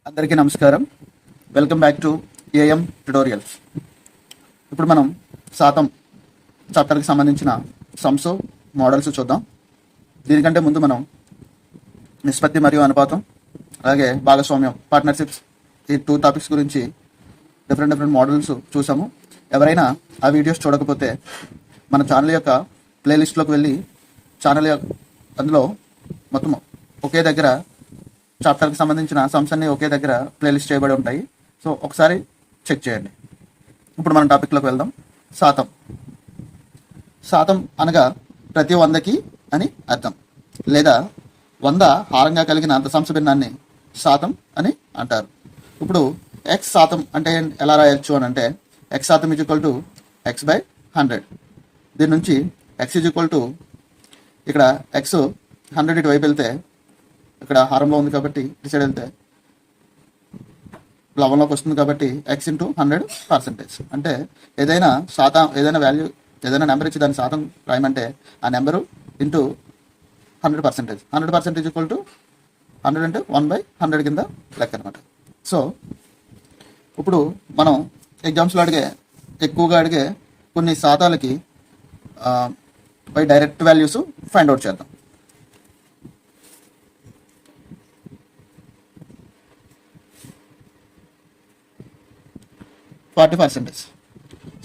అందరికీ నమస్కారం. Welcome back to AM tutorials. ఇప్పుడు మనం శాతం చాప్టర్కి సంబంధించిన సమ్స్ మోడల్స్ చూద్దాం. దీనికంటే ముందు మనం నిష్పత్తి మరియు అనుపాతం, అలాగే భాగస్వామ్యం, పార్ట్నర్షిప్స్, ఈ 2 టాపిక్స్ గురించి డిఫరెంట్ మోడల్స్ చూసాము. ఎవరైనా ఆ వీడియోస్ చూడకపోతే మన ఛానల్ యొక్క ప్లేలిస్ట్లోకి వెళ్ళి అందులో మొత్తం ఒకే దగ్గర చాప్టర్కి సంబంధించిన సమ్స్ అన్ని ఒకే దగ్గర ప్లేలిస్ట్ చేయబడి ఉంటాయి. సో ఒకసారి చెక్ చేయండి. ఇప్పుడు మనం టాపిక్లోకి వెళ్దాం. శాతం అనగా ప్రతి 100కి అని అర్థం, లేదా 100 హారంగా కలిగిన అంత సంఖ్య భిన్నాన్ని శాతం అని అంటారు. ఇప్పుడు ఎక్స్ శాతం అంటే ఎలా రాయొచ్చు అని అంటే, ఎక్స్ శాతం = x/100. దీని నుంచి x ఇక్కడ x 100 ఇటువైపు వెళ్తే, ఇక్కడ హారంలో ఉంది కాబట్టి ఇటు సైడ్ వెళ్తే లవంలోకి వస్తుంది కాబట్టి x × 100%. అంటే ఏదైనా వాల్యూ, ఏదైనా నెంబర్ ఇచ్చి దాని శాతం రాయమంటే ఆ నెంబరు ఇంటూ 100%. 100% = 100 అంటే 1/100 కింద లెక్క అనమాట. సో ఇప్పుడు మనం ఎగ్జామ్స్లో ఎక్కువగా అడిగే కొన్ని శాతాలకి by direct values find out చేద్దాం.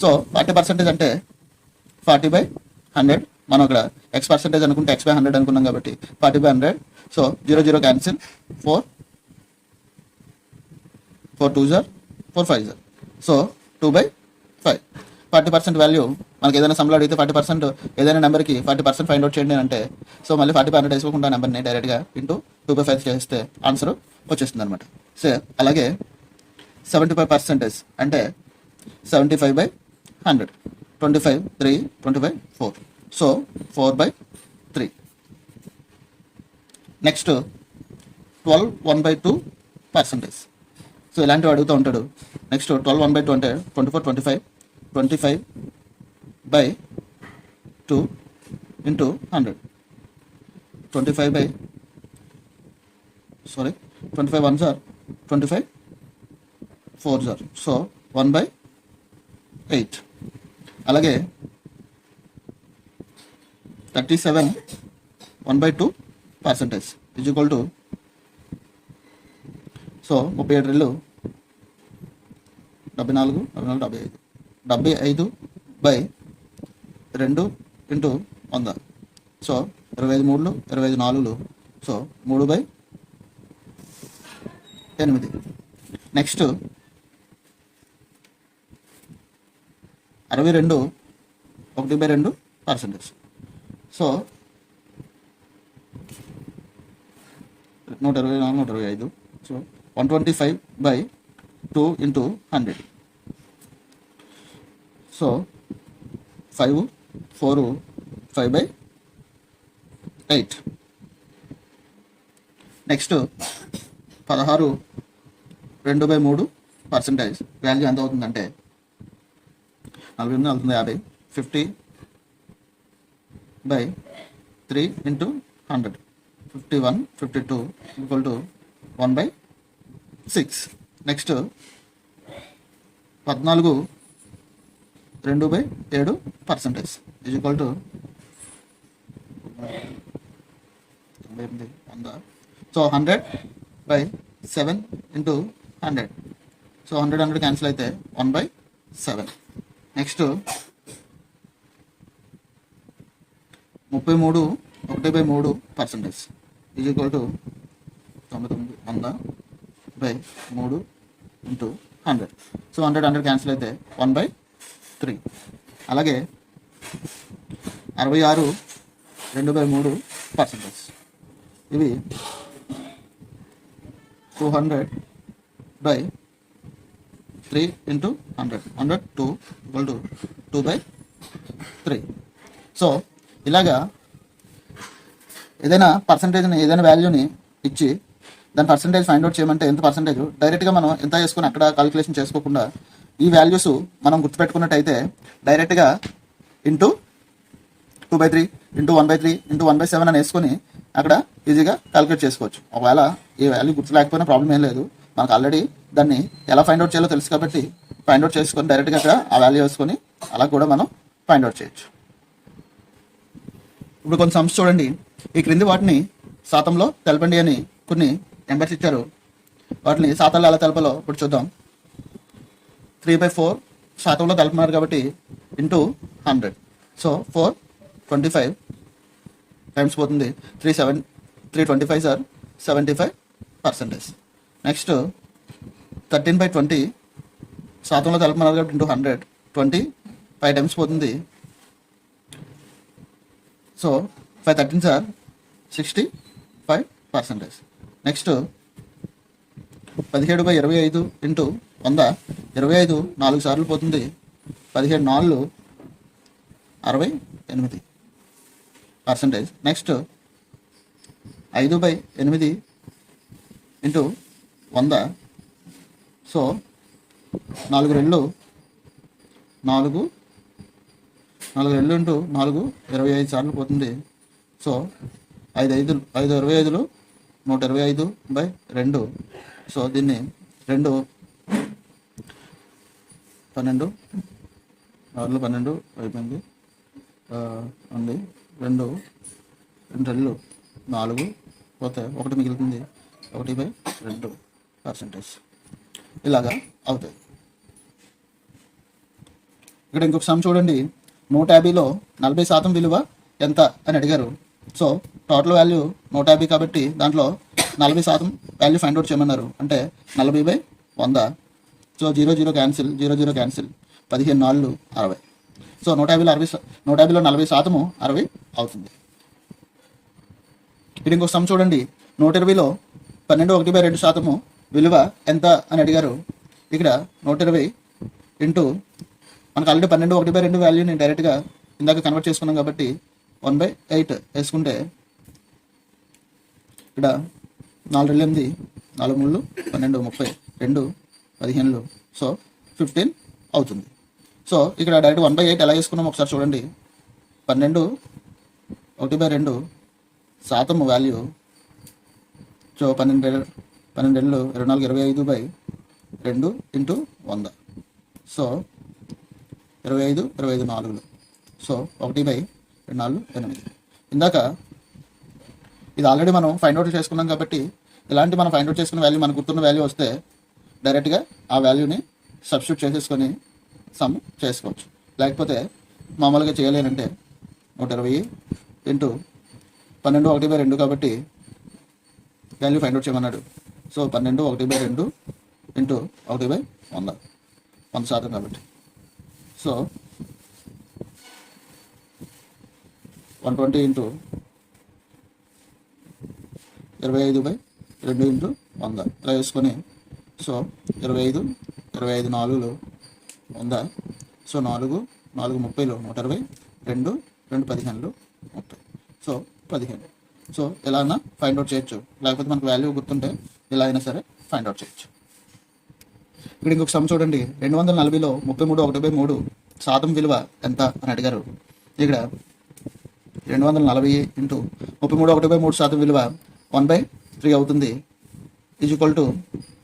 సో 40% అంటే 40/100. మనం ఇక్కడ x% అనుకుంటే x/100 అనుకున్నాం కాబట్టి 40/100. So 0 cancel, 4 2s are 4 5s are. So 2/5. 40% value మనకి ఏదైనా సమ్లో అడిగితే 40% ఏదైనా నెంబర్కి 40% ఫైండ్ అవుట్ చేయండి అంటే, సో మళ్ళీ 40/100 వేసుకోకుండా నెంబర్ని డైరెక్ట్గా ఇంటూ 2/5 చేస్తే ఆన్సర్ వచ్చేస్తుంది అనమాట. సో అలాగే 75% అంటే 75/100. 25 3 25 4. సో 4/3. నెక్స్ట్ 12 1/2%. సో ఇలాంటివి అడుగుతూ ఉంటాడు. నెక్స్ట్ 12 1/2 అంటే 24 25. 25/2 into 100. 25 1s are 25 4s are. So 1/8. అలాగే 37 1/2% = so 37 రెళ్ళు 74 75. 75/2 into 100. So 25 3 25 4. So 3/8. Next 62 1/2%. So 124 125. So 125/2 into 100. So 5 4 5/8. Next 16 2/3% value ఎంత అవుతుందంటే 40 50. 50/3 into 100. 51 52 = 1/6. Next 14 2/7% = 100. So 100/7 into 100. So 100 cancel అయితే 1/7. Next 33 1/3% = 99/100/3 into 100. సో 100 క్యాన్సిల్ అయితే 1/3. అలాగే 66 2/3%. ఇవి 200/3 ఇంటూ 100. 102 = 2/3. సో ఇలాగా ఏదైనా పర్సంటేజ్ని, ఏదైనా వాల్యూని ఇచ్చి దాని పర్సంటేజ్ ఫైండ్ అవుట్ చేయమంటే ఎంత పర్సంటేజ్ డైరెక్ట్గా మనం ఎంత వేసుకొని అక్కడ కాలిక్యులేషన్ చేసుకోకుండా ఈ వాల్యూస్ మనం గుర్తుపెట్టుకున్నట్టయితే డైరెక్ట్గా ఇంటూ 2/3 ఇంటూ 1/3 ఇంటూ 1/7 అని వేసుకొని అక్కడ ఈజీగా క్యాలిక్యులేట్ చేసుకోవచ్చు. ఒకవేళ ఈ వాల్యూ గుర్తు లేకపోయినా ప్రాబ్లం ఏం లేదు. మనకు ఆల్రెడీ దాన్ని ఎలా ఫైండ్ అవుట్ చేయాలో తెలుసు కాబట్టి ఫైండ్ అవుట్ చేసుకొని డైరెక్ట్గా అక్కడ ఆ వాల్యూ వేసుకొని అలా కూడా మనం ఫైండ్ అవుట్ చేయొచ్చు. ఇప్పుడు కొన్ని సమ్స్ చూడండి. ఈ క్రింది వాటిని శాతంలో తెలపండి అని కొన్ని నెంబర్స్ ఇచ్చారు. వాటిని శాతంలో ఎలా తెలపాలో ఇప్పుడు చూద్దాం. 3/4 శాతంలో తెలపన్నారు కాబట్టి ఇంటూ 100. సో 425 టైమ్స్ పోతుంది. 325 సార్ 75%. నెక్స్ట్ 13/20 శాతంలో తెలపన్నారు కాబట్టి ఇంటూ 100. 25 టైమ్స్ పోతుంది. So 513 sir 65%. Next 17/25 into 100. 25 4 సార్లు పోతుంది. 17 4 68%. Next 5/8 into 100. సో 4 2 4 ఇంటూ 4 25 సార్లు పోతుంది. సో 5/25 125/2. సో దీన్ని 2 12 12 అయిపోయింది ఉంది. 2 2 4 పోతే 1 మిగులుతుంది. 1/2% ఇలాగా అవుతాయి. ఇక్కడ ఇంకొక సమ్ చూడండి. 150లో 40% విలువ ఎంత అని అడిగారు. సో టోటల్ వాల్యూ 150 కాబట్టి దాంట్లో 40% వాల్యూ ఫైండ్ అవుట్ చేయమన్నారు. అంటే 40/100. So 0 0 cancel, 0 0 cancel. 15 4 60. సో 150లో 40% 60 అవుతుంది. ఇది ఇంకొక సమ్ చూడండి. 120లో 12/1/2% విలువ ఎంత అని అడిగారు. ఇక్కడ 120 ఇంటూ మనకు ఆల్రెడీ 12/1/2 వాల్యూని డైరెక్ట్గా ఇందాక కన్వర్ట్ చేసుకున్నాం కాబట్టి 1/8 వేసుకుంటే ఇక్కడ 4 8 4 3 12 30 2 15. సో 15 అవుతుంది. సో ఇక్కడ డైరెక్ట్ 1/8 ఎలా వేసుకున్నాం ఒకసారి చూడండి. 12/1/2% value. So 12 24 25/2 into 100. So 25 25 4. So 1/4 8. ఇందాక ఇది ఆల్రెడీ మనం ఫైండ్ అవుట్ చేసుకున్నాం కాబట్టి ఇలాంటి మనం ఫైండ్ అవుట్ చేసుకున్న వాల్యూ మనకు గుర్తున్న వాల్యూ వస్తే డైరెక్ట్గా ఆ వాల్యూని సబ్స్టిట్యూట్ చేసేసుకొని సమ్ చేసుకోవచ్చు. లేకపోతే మామూలుగా చేయలేనంటే 120 ఇంటూ 12/1/2 కాబట్టి వాల్యూ ఫైండ్ అవుట్ చేయమన్నాడు. సో 12/1/2 ఇంటూ 1/100 100% కాబట్టి. సో 120 ఇంటూ 25/2 ఇంటూ 100 ఇలా వేసుకొని సో 25 25 4 100. సో 4 4 30 120 2 2 15 30. సో 15. సో ఎలా అయినా ఫైండ్ అవుట్ చేయొచ్చు. లేకపోతే మనకు వాల్యూ గుర్తుంటే ఎలా అయినా సరే ఫైండ్ అవుట్ చేయొచ్చు. ఇక్కడ ఇంకొక సమ్ చూడండి. 240లో 33/1/3% విలువ ఎంత అని అడిగారు. ఇక్కడ 240 ఇంటూ 33/1/3% విలువ 1/3 అవుతుంది. ఈజ్ ఈక్వల్ టు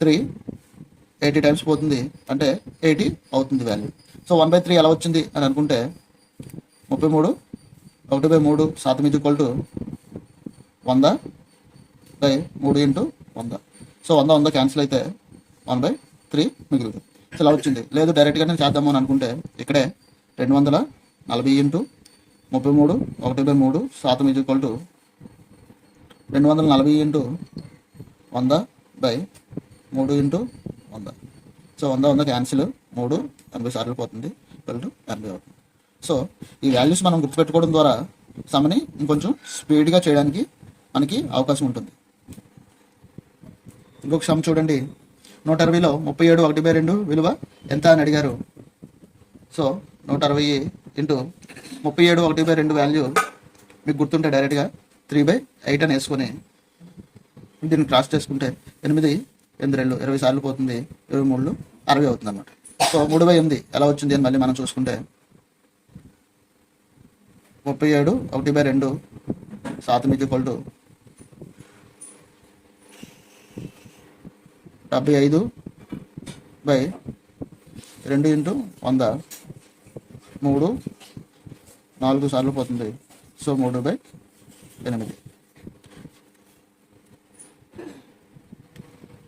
3 80 టైమ్స్ పోతుంది. అంటే 80 అవుతుంది వాల్యూ. సో 1/3 ఎలా వచ్చింది అని అనుకుంటే 33/1/3% is equal to 100/3 into 100. So 100 cancel అయితే 1/3 మిగులుతుంది. సో ఇలా వచ్చింది. లేదు డైరెక్ట్గానే చేద్దాము అని అనుకుంటే ఇక్కడే 240 into 33/1/3% is equal to 240 into 100/3 into 100. So 100 cancel 3 80 సార్లు పోతుంది. 80 అవుతుంది. సో ఈ వాల్యూస్ మనం గుర్తుపెట్టుకోవడం ద్వారా సమ్ని ఇంకొంచెం స్పీడ్గా చేయడానికి మనకి అవకాశం ఉంటుంది. ఇంకొక సమ్ చూడండి. 160లో 37/1/2 విలువ ఎంత అని అడిగారు. సో 160 ఇంటూ 37/1/2 వాల్యూ మీకు గుర్తుంటే డైరెక్ట్గా 3/8 అని వేసుకొని దీన్ని క్రాస్ చేసుకుంటే 8 8 20 సార్లు పోతుంది. 23 60 అవుతుంది అన్నమాట. సో 3/8 ఎలా వచ్చింది అని మళ్ళీ మనం చూసుకుంటే 37/1/2% ఈజ్ ఈక్వల్ టు 75/2 ఇంటూ 100 3 4 సార్లు పోతుంది. సో 3/8.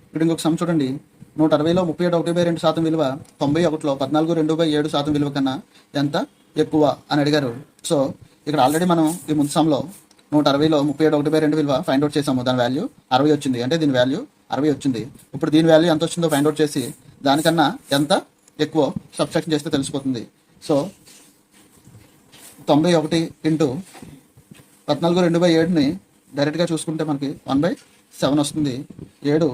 ఇప్పుడు ఇంకొక సమ్ చూడండి. 160లో 37 విలువ 91లో 14.2/7 విలువ కన్నా ఎంత ఎక్కువ అని అడిగారు. సో ఇక్కడ ఆల్రెడీ మనం ఈ ముందు సమ్లో 160లో 37.2 విలువ ఫైండ్ అవుట్ చేసాము. దాని వాల్యూ 60 వచ్చింది. అంటే దీని వాల్యూ 60 వచ్చింది. ఇప్పుడు దీని వాల్యూ ఎంత వచ్చిందో ఫైండ్ అవుట్ చేసి దానికన్నా ఎంత ఎక్కువ సబ్ట్రాక్షన్ చేస్తే తెలిసిపోతుంది. సో 91 ఇంటూ 14.2/7ని డైరెక్ట్గా చూసుకుంటే మనకి 1/7 వస్తుంది. 7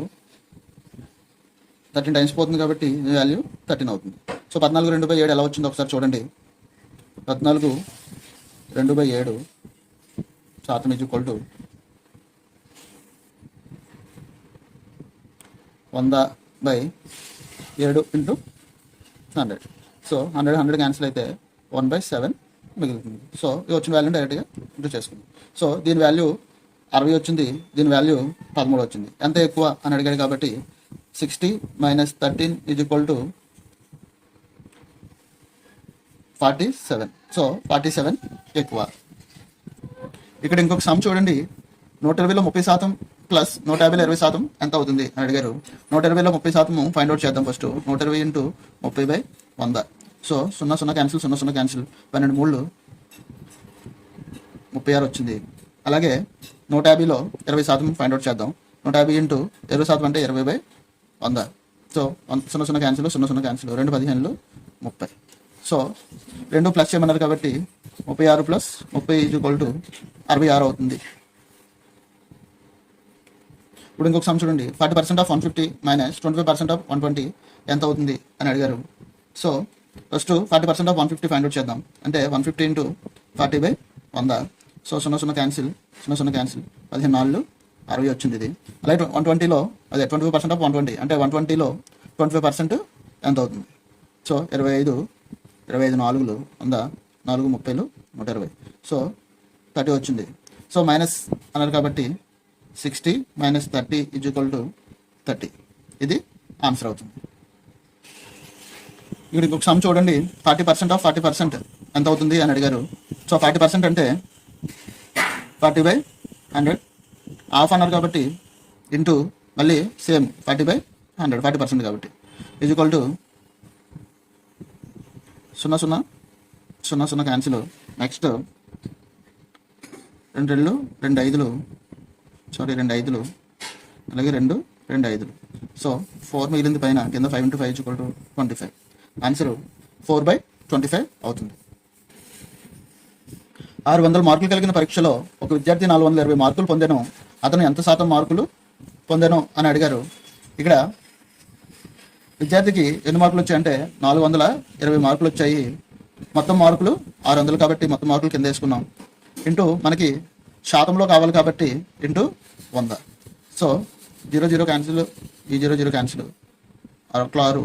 13 టైమ్స్ పోతుంది కాబట్టి వాల్యూ 13 అవుతుంది. సో 14.2/7 ఎలా వచ్చిందో ఒకసారి చూడండి. 14.2/7 శాతం is equal to 100/7 into 100. So 100 cancel అయితే 1/7 మిగులుతుంది. సో ఇది వచ్చిన వాల్యూని డైరెక్ట్గా ఇంటూ చేసుకుంది. సో దీని వాల్యూ 60 వచ్చింది. దీని వాల్యూ 13 వచ్చింది. ఎంత ఎక్కువ అని అడిగాడు కాబట్టి 60 - 13 ఈజ్ ఈక్వల్ టు 47. సో 47 ఎక్కువ. ఇక్కడ ఇంకొక సమ్ చూడండి. 120లో 30% ప్లస్ 150లో 20% ఎంత అవుతుంది అని అడిగారు. 120లో 30% ఫైండ్ అవుట్ చేద్దాం first. 120 into 30/100. So 0 cancel 0 cancel 12 3 36 వచ్చింది. అలాగే 150లో 20% ఫైండ్ అవుట్ చేద్దాం. 150 ఇంటూ 20% అంటే 20/100. So 0 cancel 0 cancel 2 15 30. So 2 plus చేయమన్నారు కాబట్టి 36 ప్లస్ 30 ఈజ్ ఈక్వల్ టు 66 అవుతుంది. ఇప్పుడు ఇంకొక సమ్ చూడండి. 40% ఆఫ్ 150 మైనస్ 25% ఆఫ్ 120 ఎంత అవుతుంది అని అడిగారు. So first 40% of 150 find out చేద్దాం. అంటే 150 ఇంటూ 40/100. సో 0 క్యాన్సిల్ 0 క్యాన్సిల్ 15 4 60 వచ్చింది ఇది. అలాగే 120లో అదే 25% ఆఫ్ 120 అంటే 120లో 25% ఎంత అవుతుంది. సో 25 4 100 4 30 120. సో 30 వచ్చింది. సో మైనస్ అన్నారు కాబట్టి 60 - 30 ఈజ్ ఈక్వల్ టు 30. ఇది ఆన్సర్ అవుతుంది. ఇక్కడ ఇంకొక సమ్ చూడండి. 40% ఆఫ్ 40% ఎంత అవుతుంది అని అడిగారు. సో 40% అంటే 40/100 హాఫ్ అన్నారు కాబట్టి ఇంటూ మళ్ళీ సేమ్ 40/100 40% కాబట్టి is equal to 0 cancel. Next 2 5 అలాగే 2 5. సో 4 మిగిలింది పైన కింద 5 × 5 ఈజ్ ఈక్వల్ టు 25. ఆన్సర్ 4/25 అవుతుంది. 600 మార్కులు కలిగిన పరీక్షలో ఒక విద్యార్థి 420 మార్కులు పొందాను. అతను ఎంత శాతం మార్కులు పొందాను అని అడిగారు. ఇక్కడ విద్యార్థికి ఎన్ని మార్కులు వచ్చాయంటే 420 మార్కులు వచ్చాయి. మొత్తం మార్కులు 600 కాబట్టి మొత్తం మార్కులు కింద వేసుకున్నాం. ఇంటూ మనకి శాతంలో కావాలి కాబట్టి ఇంటూ 100. సో 0 క్యాన్సిల్ ఈ 0 క్యాన్సిల్ 6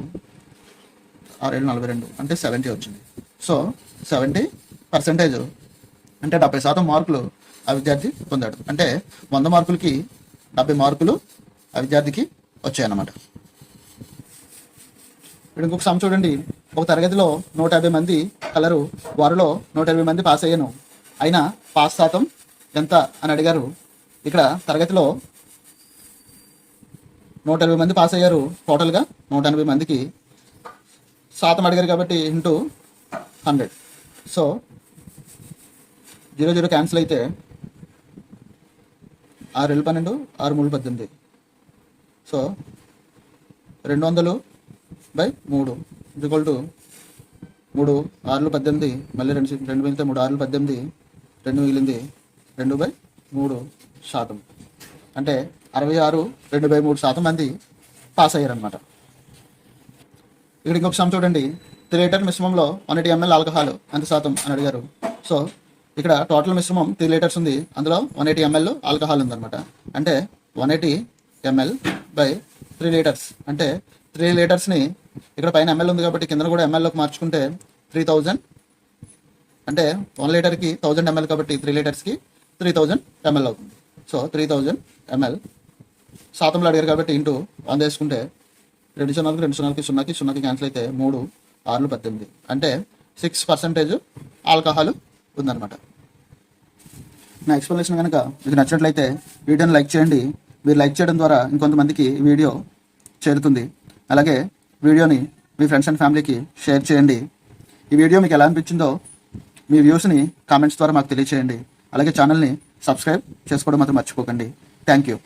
6 7 42 అంటే 70 వచ్చింది. సో 70% అంటే 70% మార్కులు ఆ విద్యార్థి పొందాడు. అంటే 100 మార్కులకి 70 మార్కులు ఆ విద్యార్థికి వచ్చాయన్నమాట. ఇప్పుడు ఇంకొక సమ్ చూడండి. ఒక తరగతిలో 150 మంది కలరు. వారిలో 120 మంది పాస్ అయ్యాను. అయినా పాస్ శాతం ఎంత అని అడిగారు. ఇక్కడ తరగతిలో 120 మంది పాస్ అయ్యారు. టోటల్గా 180 మందికి శాతం అడిగారు కాబట్టి ఇంటూ 100. సో 0 క్యాన్సిల్ అయితే 6 12 6 3 18. సో 200/3 ఈక్వల్ టు 3 6 18 మళ్ళీ 2 మిగిలితే 3 6 18 2 మిగిలింది 2/3 శాతం. అంటే 66 2/3% మంది పాస్ అయ్యారనమాట. ఇక్కడ ఇంకొక సమ్ చూడండి. 3 లీటర్ మిశ్రమంలో 180 ml ఆల్కహాల్ ఎంత శాతం అని అడిగారు. సో ఇక్కడ టోటల్ మిశ్రమం 3 లీటర్స్ ఉంది. అందులో 180 ml ఆల్కహాల్ ఉందన్నమాట. అంటే 180 ml బై 3 లీటర్స్ అంటే 3 లీటర్స్ని ఇక్కడ పైన ml ఉంది కాబట్టి కింద కూడా mlలోకి మార్చుకుంటే 3000 అంటే 1 లీటర్కి 1000 ml కాబట్టి 3 లీటర్స్కి 3000 ml అవుతుంది. సో 3000 ml శాతంలో అడిగారు కాబట్టి ఇంటూ 100 వేసుకుంటే 2 సున్నాలకి 2 సున్నాలకి సున్నాకి క్యాన్సిల్ అయితే 3 6 18 అంటే 6% ఆల్కహాల్ ఉందన్నమాట. నా ఎక్స్ప్లెనేషన్ కనుక మీకు నచ్చినట్లయితే వీడియోని లైక్ చేయండి. మీరు లైక్ చేయడం ద్వారా ఇంకొంతమందికి ఈ వీడియో చేరుతుంది. అలాగే వీడియోని మీ ఫ్రెండ్స్ అండ్ ఫ్యామిలీకి షేర్ చేయండి. ఈ వీడియో మీకు ఎలా అనిపించిందో మీ వ్యూస్ని కామెంట్స్ ద్వారా మాకు తెలియచేయండి. అలాగే ఛానల్ని సబ్స్క్రైబ్ చేసుకోవడం మాత్రం మర్చిపోకండి. Thank you.